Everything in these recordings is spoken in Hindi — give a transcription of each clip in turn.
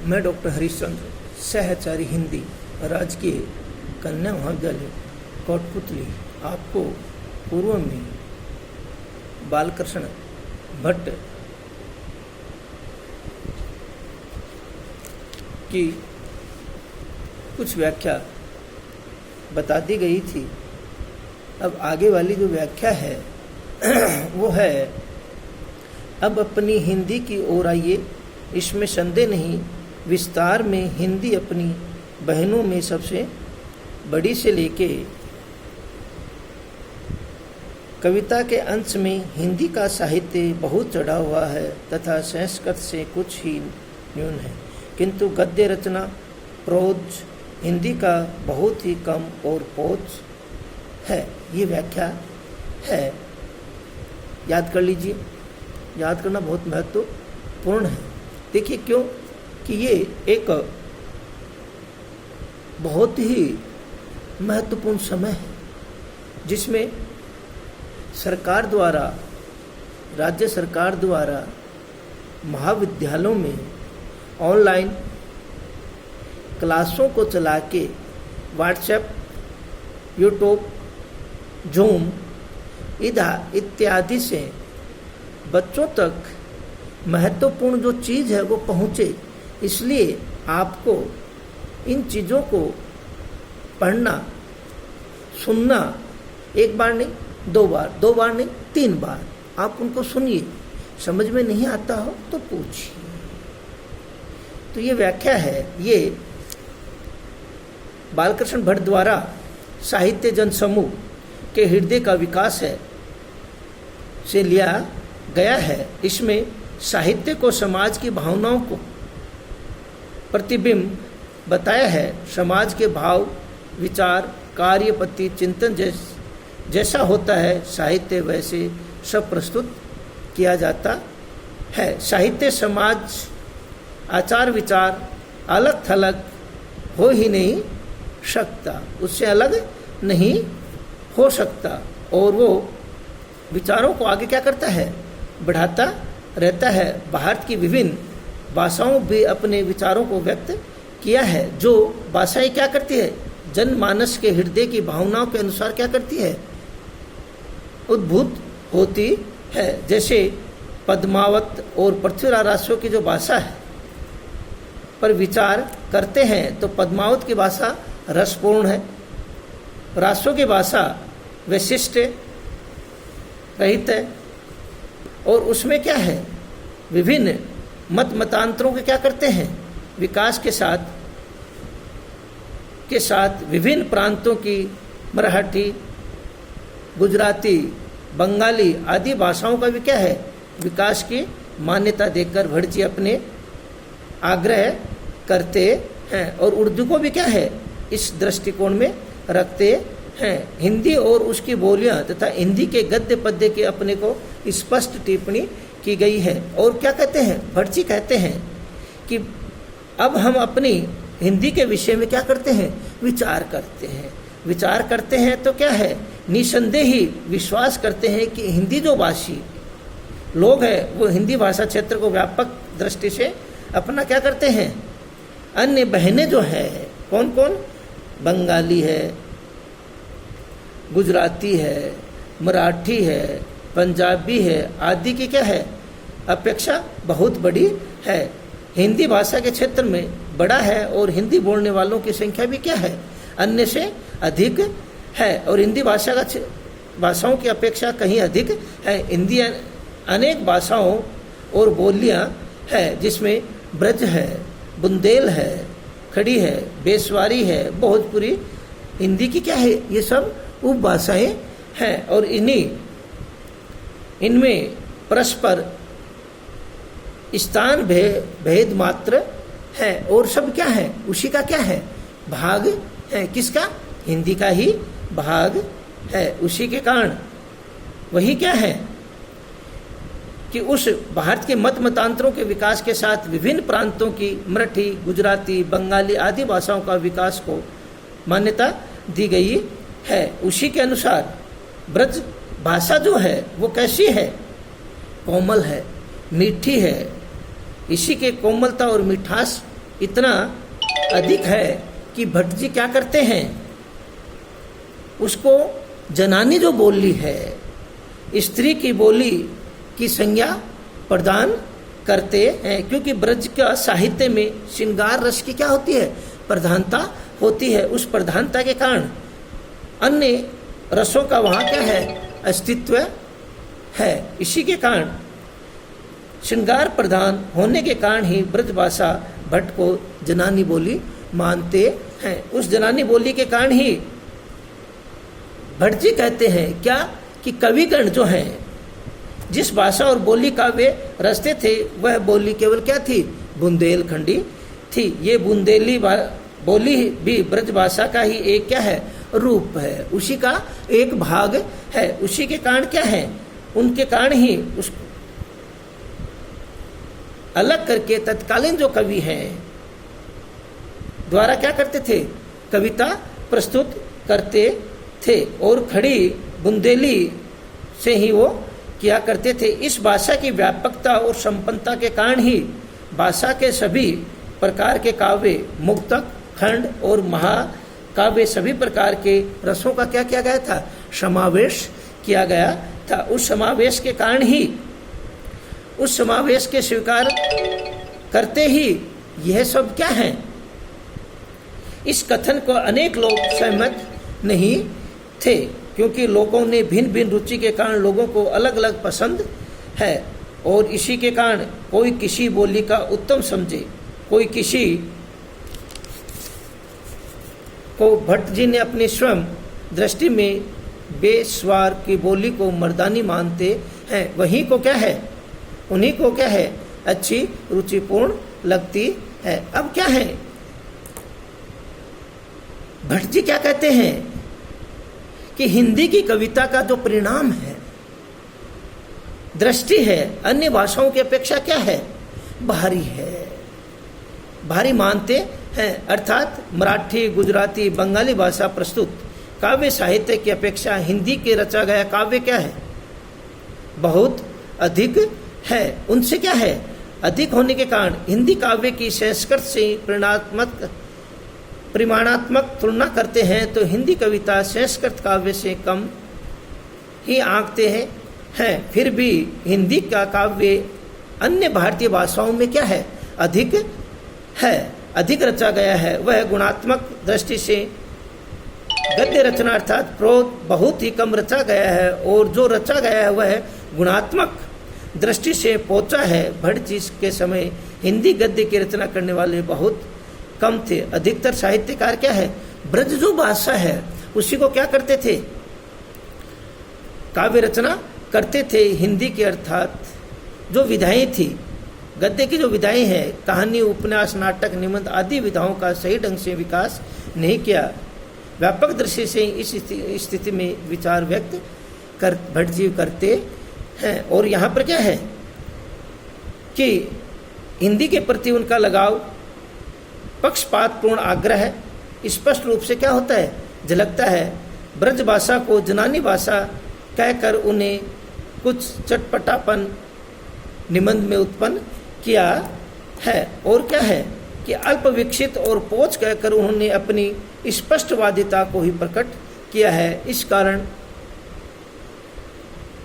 मैं डॉक्टर हरिश्चंद्र, सहचारी हिंदी, राजकीय कन्या महाविद्यालय कोटपुतली, आपको पूर्व में बालकृष्ण भट्ट की कुछ व्याख्या बता दी गई थी। अब आगे वाली जो व्याख्या है वो है, अब अपनी हिंदी की ओर आइए। इसमें संदेह नहीं, विस्तार में हिंदी अपनी बहनों में सबसे बड़ी से लेके कविता के अंश में हिंदी का साहित्य बहुत चढ़ा हुआ है तथा संस्कृत से कुछ ही न्यून है, किंतु गद्य रचना प्रोज हिंदी का बहुत ही कम और पोज है। ये व्याख्या है, याद कर लीजिए। याद करना बहुत महत्वपूर्ण है। देखिए क्यों कि ये एक बहुत ही महत्वपूर्ण समय है जिसमें सरकार द्वारा, राज्य सरकार द्वारा महाविद्यालयों में ऑनलाइन क्लासों को चला के व्हाट्सएप, यूट्यूब, जूम इत्यादि से बच्चों तक महत्वपूर्ण जो चीज़ है वो पहुँचे। इसलिए आपको इन चीज़ों को पढ़ना, सुनना, एक बार नहीं, दो बार नहीं, 3 बार आप उनको सुनिए। समझ में नहीं आता हो तो पूछिए। तो ये व्याख्या है, ये बालकृष्ण भट्ट द्वारा साहित्य जन समूह के हृदय का विकास है से लिया गया है। इसमें साहित्य को समाज की भावनाओं को प्रतिबिंब बताया है। समाज के भाव, विचार, कार्य, पद्धति, चिंतन जैसा होता है साहित्य वैसे सब प्रस्तुत किया जाता है। साहित्य समाज आचार विचार अलग थलग हो ही नहीं सकता, उससे अलग नहीं हो सकता, और वो विचारों को आगे क्या करता है, बढ़ाता रहता है। भारत की विभिन्न भाषाओं भी अपने विचारों को व्यक्त किया है। जो भाषाएं क्या करती है, जनमानस के हृदय की भावनाओं के अनुसार क्या करती है, उद्भूत होती है। जैसे पद्मावत और पृथ्वीराज रासो की जो भाषा है पर विचार करते हैं तो पद्मावत की भाषा रसपूर्ण है, रासो की भाषा वैशिष्ट रहित है, और उसमें क्या है, विभिन्न मतांतरों के क्या करते हैं, विकास के साथ विभिन्न प्रांतों की मराठी, गुजराती, बंगाली आदि भाषाओं का भी क्या है, विकास की मान्यता देकर भट्ट जी अपने आग्रह करते हैं। और उर्दू को भी क्या है, इस दृष्टिकोण में रखते हैं। हिंदी और उसकी बोलियां तथा हिंदी के गद्य पद्य की अपने को स्पष्ट टिप्पणी की गई है। और क्या कहते हैं, भट्ट जी कहते हैं कि अब हम अपनी हिंदी के विषय में क्या करते हैं, विचार करते हैं। विचार करते हैं तो क्या है, निसंदेह ही विश्वास करते हैं कि हिंदी जो भाषी लोग हैं वो हिंदी भाषा क्षेत्र को व्यापक दृष्टि से अपना क्या करते हैं। अन्य बहनें जो है, कौन कौन, बंगाली है, गुजराती है, मराठी है, पंजाबी है आदि की क्या है, अपेक्षा बहुत बड़ी है। हिंदी भाषा के क्षेत्र में बड़ा है और हिंदी बोलने वालों की संख्या भी क्या है, अन्य से अधिक है। और हिंदी भाषाओं की अपेक्षा कहीं अधिक है। हिंदी अनेक भाषाओं और बोलियां है, जिसमें ब्रज है, बुंदेल है, खड़ी है, बेसवारी है, भोजपुरी हिंदी की क्या है, ये सब उपभाषाएं हैं। और इनमें परस्पर स्थान भेद मात्र है, और सब क्या है, उसी का क्या है, भाग है। किसका, हिंदी का ही भाग है। उसी के कारण वही क्या है कि उस भारत के मतांतरों के विकास के साथ विभिन्न प्रांतों की मराठी, गुजराती, बंगाली आदि भाषाओं का विकास को मान्यता दी गई है। उसी के अनुसार ब्रज भाषा जो है वो कैसी है, कोमल है, मीठी है। इसी के कोमलता और मिठास इतना अधिक है कि भट्ट जी क्या करते हैं, उसको जनानी जो बोली है, स्त्री की बोली की संज्ञा प्रदान करते हैं, क्योंकि ब्रज का साहित्य में श्रृंगार रस की क्या होती है, प्रधानता होती है। उस प्रधानता के कारण अन्य रसों का वहाँ क्या है, अस्तित्व है। इसी के कारण श्रृंगार प्रधान होने के कारण ही ब्रजभाषा भट्ट को जनानी बोली मानते हैं। उस जनानी बोली के कारण ही भट्ट जी कहते हैं क्या कि कविगण जो हैं, जिस भाषा और बोली का वे रचते थे, वह बोली केवल क्या थी, बुंदेलखंडी थी। ये बुंदेली बोली भी ब्रजभाषा का ही एक क्या है, रूप है, उसी का एक भाग है। उसी के कारण क्या है, उनके कारण ही उस अलग करके तत्कालीन जो कवि हैं द्वारा क्या करते थे, कविता प्रस्तुत करते थे और खड़ी बुंदेली से ही वो किया करते थे। इस भाषा की व्यापकता और संपन्नता के कारण ही भाषा के सभी प्रकार के काव्य, मुक्तक, खंड और महाकाव्य, सभी प्रकार के रसों का क्या किया गया था, समावेश किया गया था। उस समावेश के कारण ही, उस समावेश के स्वीकार करते ही यह सब क्या है, इस कथन को अनेक लोग सहमत नहीं थे, क्योंकि लोगों ने भिन्न भिन्न रुचि के कारण लोगों को अलग अलग पसंद है और इसी के कारण कोई किसी बोली का उत्तम समझे, कोई किसी को भट्ट जी ने अपनी स्वयं दृष्टि में बेस्वार की बोली को मर्दानी मानते हैं, वहीं को क्या है, उन्हीं को क्या है, अच्छी रुचिपूर्ण लगती है। अब क्या है, भट्ट जी क्या कहते हैं कि हिंदी की कविता का जो परिणाम है, दृष्टि है, अन्य भाषाओं की अपेक्षा क्या है, भारी है, भारी मानते हैं। अर्थात मराठी, गुजराती, बंगाली भाषा प्रस्तुत काव्य साहित्य की अपेक्षा हिंदी के रचा गया काव्य क्या है, बहुत अधिक है। उनसे क्या है, अधिक होने के कारण हिंदी काव्य की संस्कृत से परिमाणात्मक तुलना करते हैं तो हिंदी कविता संस्कृत काव्य से कम ही आंकते हैं। फिर भी हिंदी का काव्य अन्य भारतीय भाषाओं में क्या है, अधिक है, अधिक रचा गया है। वह गुणात्मक दृष्टि से गद्य रचना अर्थात प्रोज बहुत ही कम रचा गया है और जो रचा गया है वह गुणात्मक दृष्टि से पहुंचा है। भट्ट जी के समय हिंदी गद्य की रचना करने वाले बहुत कम थे। अधिकतर साहित्यकार क्या है, ब्रज जो भाषा है उसी को क्या करते थे, काव्य रचना करते थे। हिंदी की अर्थात जो विधाएं थी, गद्य की जो विधाएं हैं, कहानी, उपन्यास, नाटक, निबंध आदि विधाओं का सही ढंग से विकास नहीं किया। व्यापक दृष्टि से इस स्थिति में विचार व्यक्त कर भट्ट जी करते हैं। और यहाँ पर क्या है कि हिंदी के प्रति उनका लगाव पक्षपातपूर्ण आग्रह है, स्पष्ट रूप से क्या होता है, झलकता है। ब्रज भाषा को जनानी भाषा कहकर उन्हें कुछ चटपटापन निबंध में उत्पन्न किया है और क्या है कि अल्प विकसित और पोच कहकर उन्होंने अपनी स्पष्टवादिता को ही प्रकट किया है। इस कारण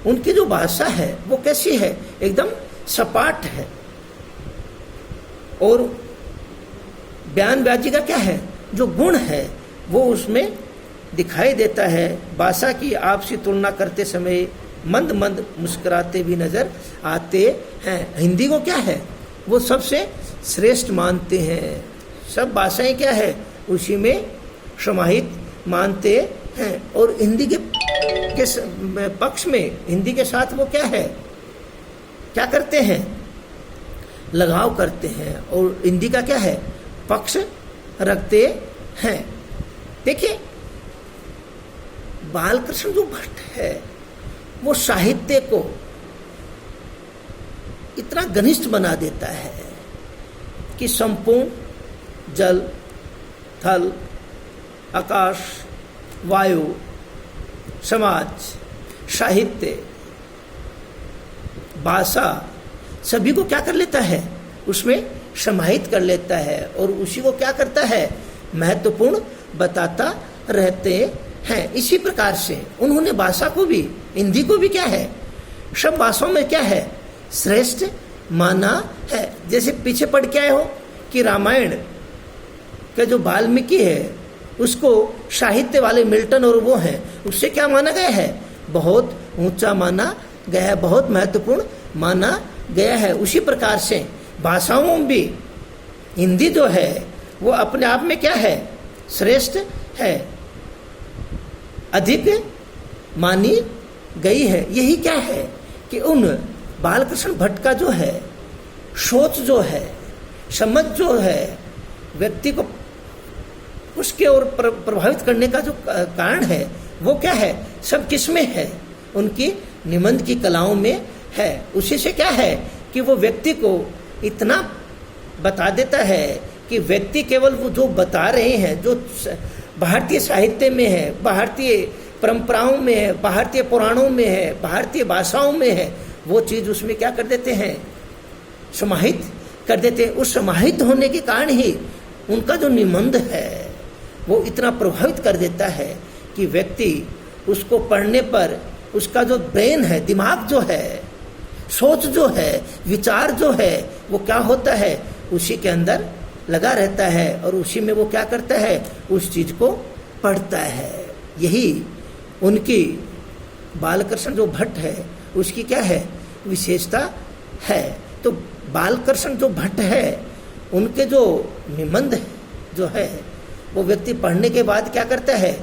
उनकी जो भाषा है वो कैसी है, एकदम सपाट है और बयानबाजी का क्या है, जो गुण है वो उसमें दिखाई देता है। भाषा की आपसी तुलना करते समय मंद मंद मुस्कुराते भी नजर आते हैं। हिंदी को क्या है, वो सबसे श्रेष्ठ मानते हैं। सब भाषाएं क्या है, उसी में समाहित मानते हैं और हिंदी के पक्ष में, हिंदी के साथ वो क्या है, क्या करते हैं, लगाव करते हैं और हिंदी का क्या है, पक्ष रखते हैं। देखिए बालकृष्ण जो भट्ट है वो साहित्य को इतना घनिष्ठ बना देता है कि संपूर्ण जल, थल, आकाश, वायु, समाज, साहित्य, भाषा सभी को क्या कर लेता है, उसमें समाहित कर लेता है और उसी को क्या करता है, महत्वपूर्ण बताता रहते हैं। इसी प्रकार से उन्होंने भाषा को भी, हिंदी को भी क्या है, सब भाषाओं में क्या है, श्रेष्ठ माना है। जैसे पीछे पढ़ के आए हो कि रामायण का जो वाल्मीकि है उसको साहित्य वाले मिल्टन और वो हैं, उससे क्या माना गया है, बहुत ऊंचा माना गया है, बहुत महत्वपूर्ण माना गया है। उसी प्रकार से भाषाओं में भी हिंदी जो है वो अपने आप में क्या है, श्रेष्ठ है, अधिक मानी गई है। यही क्या है कि उन बालकृष्ण भट्ट का जो है सोच जो है, समझ जो है, व्यक्ति को उसके और प्रभावित करने का जो कारण है वो क्या है, सब किसमें है, उनकी निबंध की कलाओं में है। उसी से क्या है कि वो व्यक्ति को इतना बता देता है कि व्यक्ति केवल वो जो बता रहे हैं, जो भारतीय साहित्य में है, भारतीय परंपराओं में है, भारतीय पुराणों में है, भारतीय भाषाओं में है, वो चीज़ उसमें क्या कर देते हैं, समाहित कर देते हैं। उस समाहित होने के कारण ही उनका जो निबंध है वो इतना प्रभावित कर देता है कि व्यक्ति उसको पढ़ने पर उसका जो ब्रेन है, दिमाग जो है, सोच जो है, विचार जो है, वो क्या होता है, उसी के अंदर लगा रहता है और उसी में वो क्या करता है, उस चीज़ को पढ़ता है। यही उनकी बालकृष्ण जो भट्ट है उसकी क्या है, विशेषता है। तो बालकृष्ण जो भट्ट है उनके जो निबंध जो है वो व्यक्ति पढ़ने के बाद क्या करता है,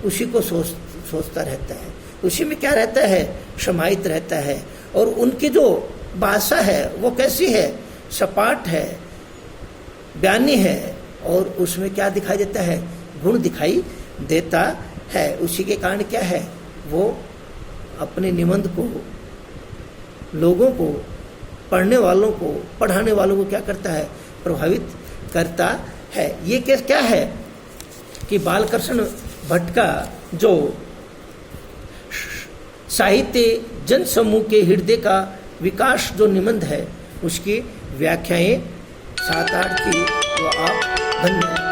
उसी को सोचता रहता है, उसी में क्या रहता है, समाहित रहता है। और उनकी जो भाषा है वो कैसी है, सपाट है, बयानी है और उसमें क्या दिखाई देता है, गुण दिखाई देता है। उसी के कारण क्या है, वो अपने निबंध को लोगों को, पढ़ने वालों को, पढ़ाने वालों को क्या करता है, प्रभावित करता है। ये क्या है कि बालकृष्ण भट्ट का जो साहित्य जन समूह के हृदय का विकास जो निबंध है उसकी व्याख्याएं 7-8 की, वो आप धन्यवाद।